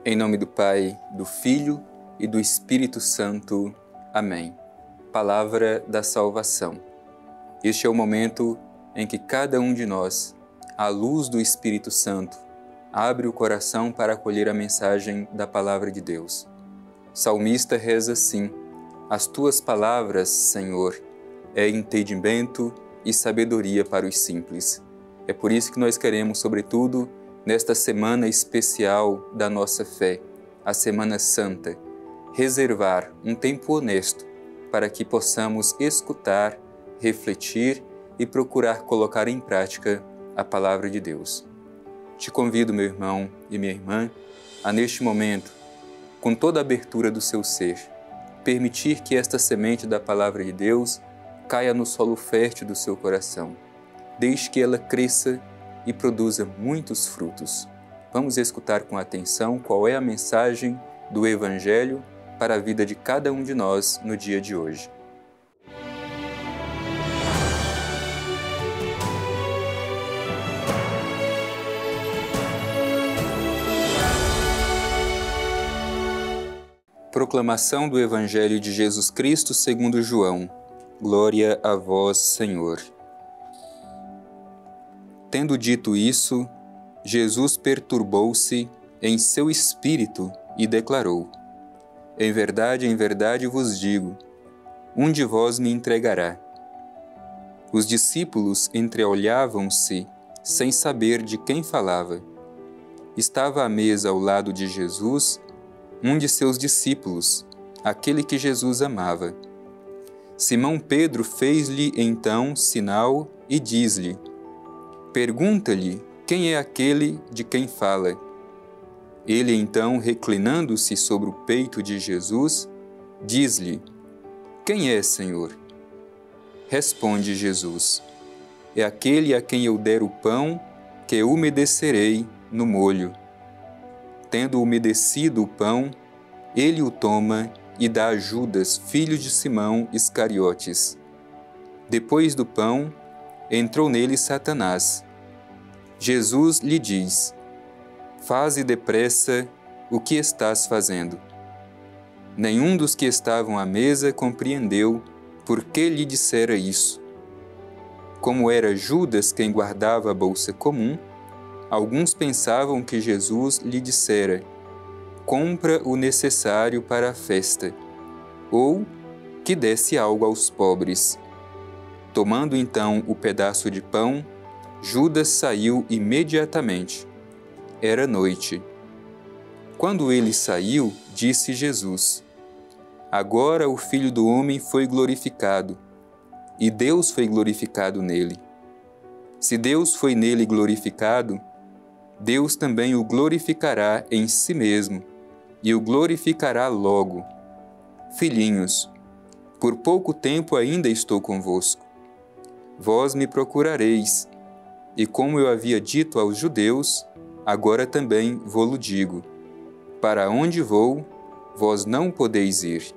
Em nome do Pai, do Filho e do Espírito Santo. Amém. Palavra da salvação. Este é o momento em que cada um de nós, à luz do Espírito Santo, abre o coração para acolher a mensagem da Palavra de Deus. O salmista reza assim: As tuas palavras, Senhor, é entendimento e sabedoria para os simples. É por isso que nós queremos, sobretudo, nesta semana especial da nossa fé, a Semana Santa, reservar um tempo honesto para que possamos escutar, refletir e procurar colocar em prática a Palavra de Deus. Te convido, meu irmão e minha irmã, a neste momento, com toda a abertura do seu ser, permitir que esta semente da Palavra de Deus caia no solo fértil do seu coração. Deixe que ela cresça e produza muitos frutos. Vamos escutar com atenção qual é a mensagem do Evangelho para a vida de cada um de nós no dia de hoje. Proclamação do Evangelho de Jesus Cristo segundo João. Glória a vós, Senhor. Tendo dito isso, Jesus perturbou-se em seu espírito e declarou: em verdade vos digo, um de vós me entregará. Os discípulos entreolhavam-se sem saber de quem falava. Estava à mesa ao lado de Jesus um de seus discípulos, aquele que Jesus amava. Simão Pedro fez-lhe então sinal e diz-lhe: pergunta-lhe quem é aquele de quem fala. Ele então, reclinando-se sobre o peito de Jesus, diz-lhe: quem é, Senhor? Responde Jesus: é aquele a quem eu der o pão que umedecerei no molho. Tendo umedecido o pão, ele o toma e dá a Judas, filho de Simão Iscariotes. Depois do pão, entrou nele Satanás. Jesus lhe diz: faze depressa o que estás fazendo. Nenhum dos que estavam à mesa compreendeu por que lhe dissera isso. Como era Judas quem guardava a bolsa comum, alguns pensavam que Jesus lhe dissera: compra o necessário para a festa, ou que desse algo aos pobres. Tomando então o pedaço de pão, Judas saiu imediatamente. Era noite. Quando ele saiu, disse Jesus: agora o Filho do Homem foi glorificado, e Deus foi glorificado nele. Se Deus foi nele glorificado, Deus também o glorificará em si mesmo, e o glorificará logo. Filhinhos, por pouco tempo ainda estou convosco. Vós me procurareis, e como eu havia dito aos judeus, agora também vô-lo digo: para onde vou, vós não podeis ir.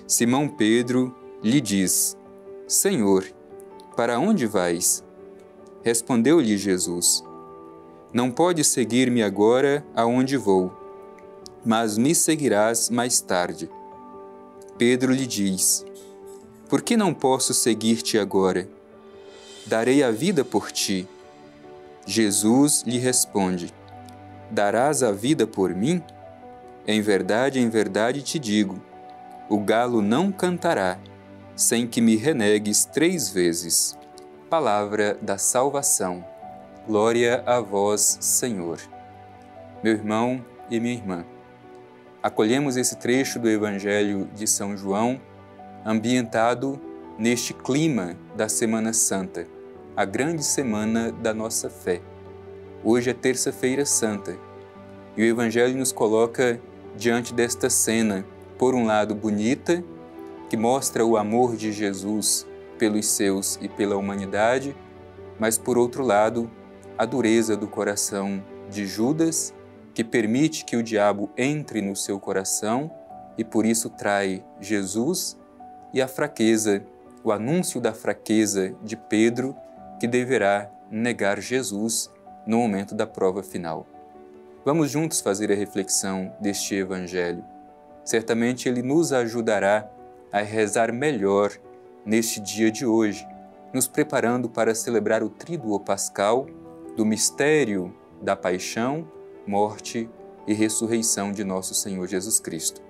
Simão Pedro lhe diz: Senhor, para onde vais? Respondeu-lhe Jesus: não podes seguir-me agora aonde vou, mas me seguirás mais tarde. Pedro lhe diz: por que não posso seguir-te agora? Darei a vida por ti. Jesus lhe responde: darás a vida por mim? Em verdade te digo, o galo não cantará, sem que me renegues 3 vezes. Palavra da salvação. Glória a vós, Senhor. Meu irmão e minha irmã, acolhemos esse trecho do Evangelho de São João, ambientado neste clima da Semana Santa, a grande semana da nossa fé. Hoje é Terça-feira Santa, e o Evangelho nos coloca diante desta cena, por um lado bonita, que mostra o amor de Jesus pelos seus e pela humanidade, mas por outro lado, a dureza do coração de Judas, que permite que o diabo entre no seu coração e por isso trai Jesus, e a fraqueza, o anúncio da fraqueza de Pedro, que deverá negar Jesus no momento da prova final. Vamos juntos fazer a reflexão deste Evangelho. Certamente ele nos ajudará a rezar melhor neste dia de hoje, nos preparando para celebrar o Tríduo Pascal do mistério da paixão, morte e ressurreição de nosso Senhor Jesus Cristo.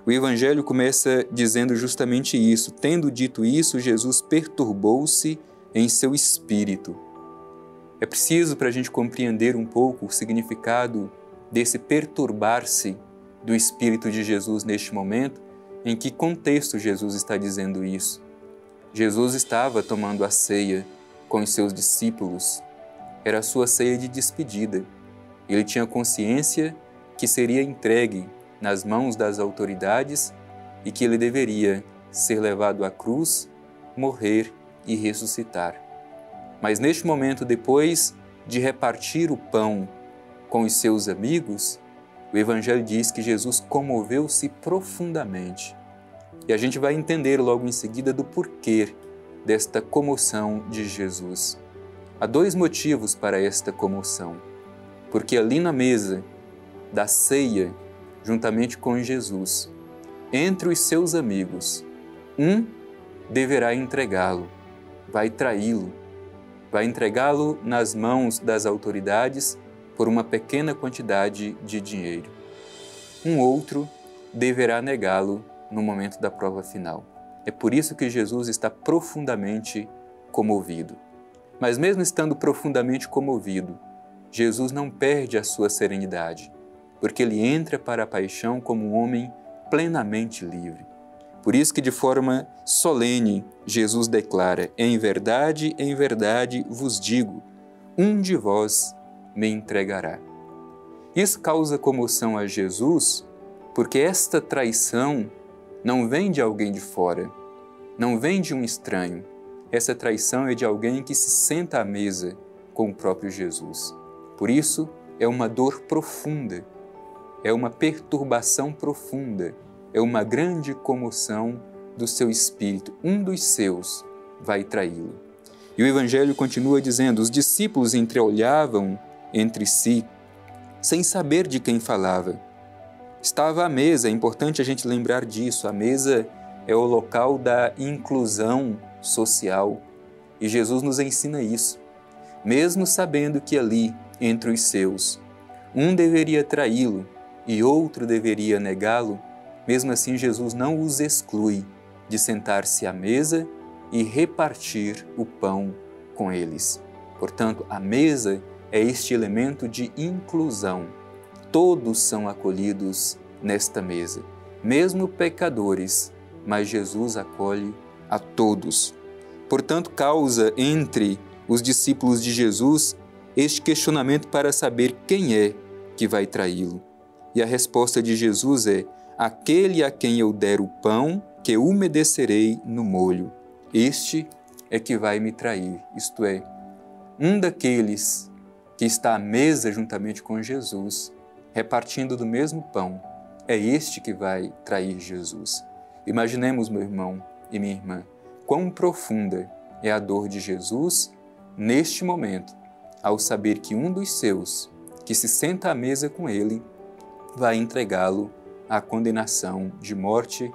O Evangelho começa dizendo justamente isso. Tendo dito isso, Jesus perturbou-se em seu espírito. É preciso, para a gente compreender um pouco o significado desse perturbar-se do Espírito de Jesus neste momento, em que contexto Jesus está dizendo isso. Jesus estava tomando a ceia com os seus discípulos. Era a sua ceia de despedida. Ele tinha consciência que seria entregue nas mãos das autoridades e que ele deveria ser levado à cruz, morrer e ressuscitar. Mas neste momento, depois de repartir o pão com os seus amigos, o Evangelho diz que Jesus comoveu-se profundamente. E a gente vai entender logo em seguida do porquê desta comoção de Jesus. Há dois motivos para esta comoção. Porque ali na mesa da ceia, juntamente com Jesus, entre os seus amigos, um deverá entregá-lo, vai traí-lo, vai entregá-lo nas mãos das autoridades por uma pequena quantidade de dinheiro. Um outro deverá negá-lo no momento da prova final. É por isso que Jesus está profundamente comovido. Mas mesmo estando profundamente comovido, Jesus não perde a sua serenidade, porque ele entra para a paixão como um homem plenamente livre. Por isso que de forma solene Jesus declara: em verdade vos digo, um de vós me entregará. Isso causa comoção a Jesus, porque esta traição não vem de alguém de fora, não vem de um estranho. Essa traição é de alguém que se senta à mesa com o próprio Jesus. Por isso, é uma dor profunda, é uma perturbação profunda, é uma grande comoção do seu espírito. Um dos seus vai traí-lo. E o Evangelho continua dizendo: os discípulos entreolhavam entre si, sem saber de quem falava. Estava à mesa, é importante a gente lembrar disso. A mesa é o local da inclusão social. E Jesus nos ensina isso. Mesmo sabendo que ali, entre os seus, um deveria traí-lo e outro deveria negá-lo, mesmo assim Jesus não os exclui de sentar-se à mesa e repartir o pão com eles. Portanto, a mesa é este elemento de inclusão. Todos são acolhidos nesta mesa, mesmo pecadores, mas Jesus acolhe a todos. Portanto, causa entre os discípulos de Jesus este questionamento para saber quem é que vai traí-lo. E a resposta de Jesus é: aquele a quem eu der o pão, que umedecerei no molho, este é que vai me trair. Isto é, um daqueles que está à mesa juntamente com Jesus, repartindo do mesmo pão, é este que vai trair Jesus. Imaginemos, meu irmão e minha irmã, quão profunda é a dor de Jesus neste momento, ao saber que um dos seus, que se senta à mesa com ele, vai entregá-lo à condenação de morte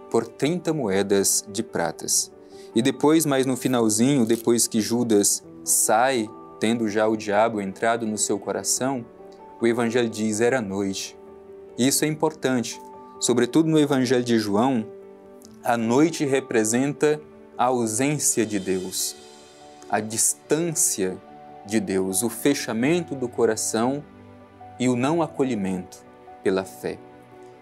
por 30 moedas de pratas. E depois, mais no finalzinho, depois que Judas sai, tendo já o diabo entrado no seu coração, o Evangelho diz: era noite. E isso é importante, sobretudo no Evangelho de João, a noite representa a ausência de Deus, a distância de Deus, o fechamento do coração e o não acolhimento pela fé.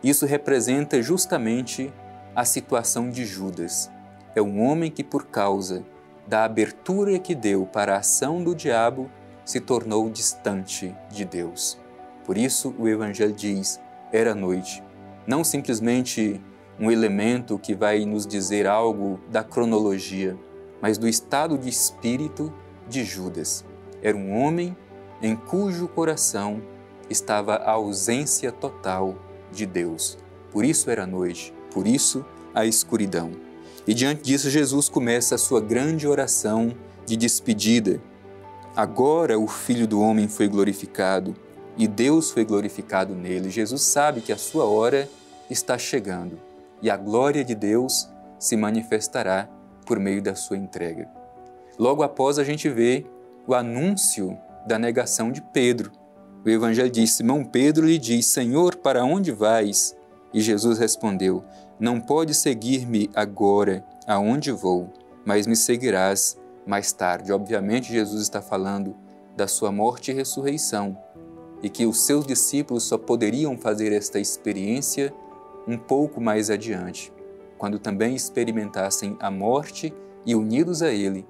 Isso representa justamente a situação de Judas. É um homem que, por causa da abertura que deu para a ação do diabo, se tornou distante de Deus. Por isso o Evangelho diz: era noite. Não simplesmente um elemento que vai nos dizer algo da cronologia, mas do estado de espírito de Judas. Era um homem em cujo coração estava a ausência total de Deus. Por isso era noite, por isso a escuridão. E diante disso, Jesus começa a sua grande oração de despedida. Agora o Filho do Homem foi glorificado, e Deus foi glorificado nele. Jesus sabe que a sua hora está chegando e a glória de Deus se manifestará por meio da sua entrega. Logo após a gente vê o anúncio da negação de Pedro. O Evangelho diz: Simão Pedro lhe diz: Senhor, para onde vais? E Jesus respondeu: Não podes seguir-me agora aonde vou, mas me seguirás mais tarde. Obviamente, Jesus está falando da sua morte e ressurreição, e que os seus discípulos só poderiam fazer esta experiência um pouco mais adiante, quando também experimentassem a morte e, unidos a Ele,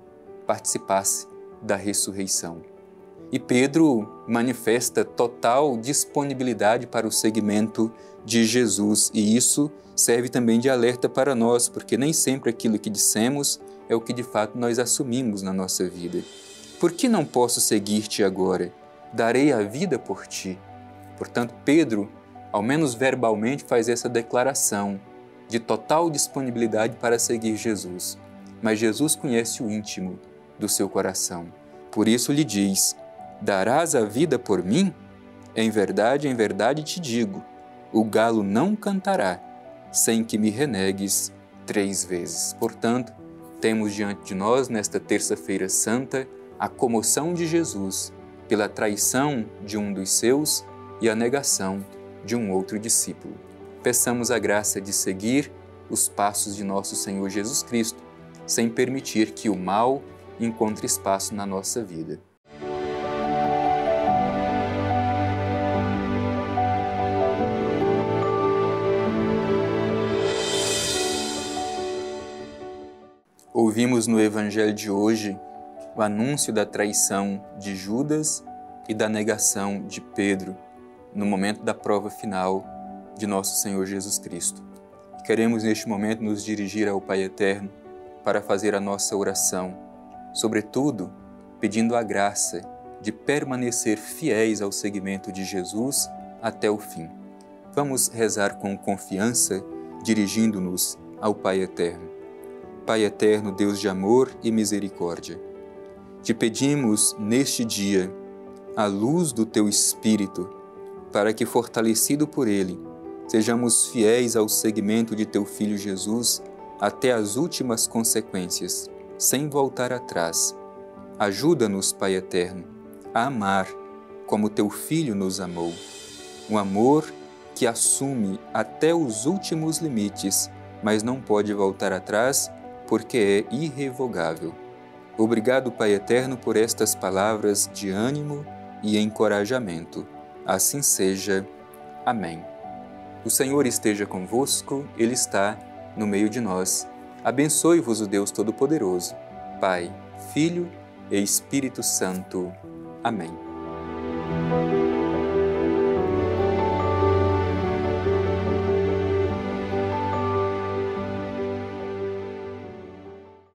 participasse da ressurreição. E Pedro manifesta total disponibilidade para o seguimento de Jesus, e isso serve também de alerta para nós, porque nem sempre aquilo que dissemos é o que de fato nós assumimos na nossa vida. Por que não posso seguir-te agora? Darei a vida por ti. Portanto, Pedro, ao menos verbalmente, faz essa declaração de total disponibilidade para seguir Jesus. Mas Jesus conhece o íntimo do seu coração. Por isso lhe diz: darás a vida por mim? Em verdade te digo, o galo não cantará sem que me renegues 3 vezes. Portanto, temos diante de nós, nesta terça-feira santa, a comoção de Jesus pela traição de um dos seus e a negação de um outro discípulo. Peçamos a graça de seguir os passos de nosso Senhor Jesus Cristo, sem permitir que o mal encontre espaço na nossa vida. Ouvimos no Evangelho de hoje o anúncio da traição de Judas e da negação de Pedro no momento da prova final de nosso Senhor Jesus Cristo. Queremos neste momento nos dirigir ao Pai Eterno para fazer a nossa oração, sobretudo pedindo a graça de permanecer fiéis ao seguimento de Jesus até o fim. Vamos rezar com confiança, dirigindo-nos ao Pai Eterno. Pai eterno, Deus de amor e misericórdia, te pedimos neste dia a luz do Teu Espírito, para que, fortalecido por Ele, sejamos fiéis ao seguimento de Teu Filho Jesus até as últimas consequências, sem voltar atrás. Ajuda-nos, Pai eterno, a amar como Teu Filho nos amou, um amor que assume até os últimos limites, mas não pode voltar atrás, porque é irrevogável. Obrigado, Pai eterno, por estas palavras de ânimo e encorajamento. Assim seja. Amém. O Senhor esteja convosco, Ele está no meio de nós. Abençoe-vos o Deus Todo-Poderoso, Pai, Filho e Espírito Santo. Amém.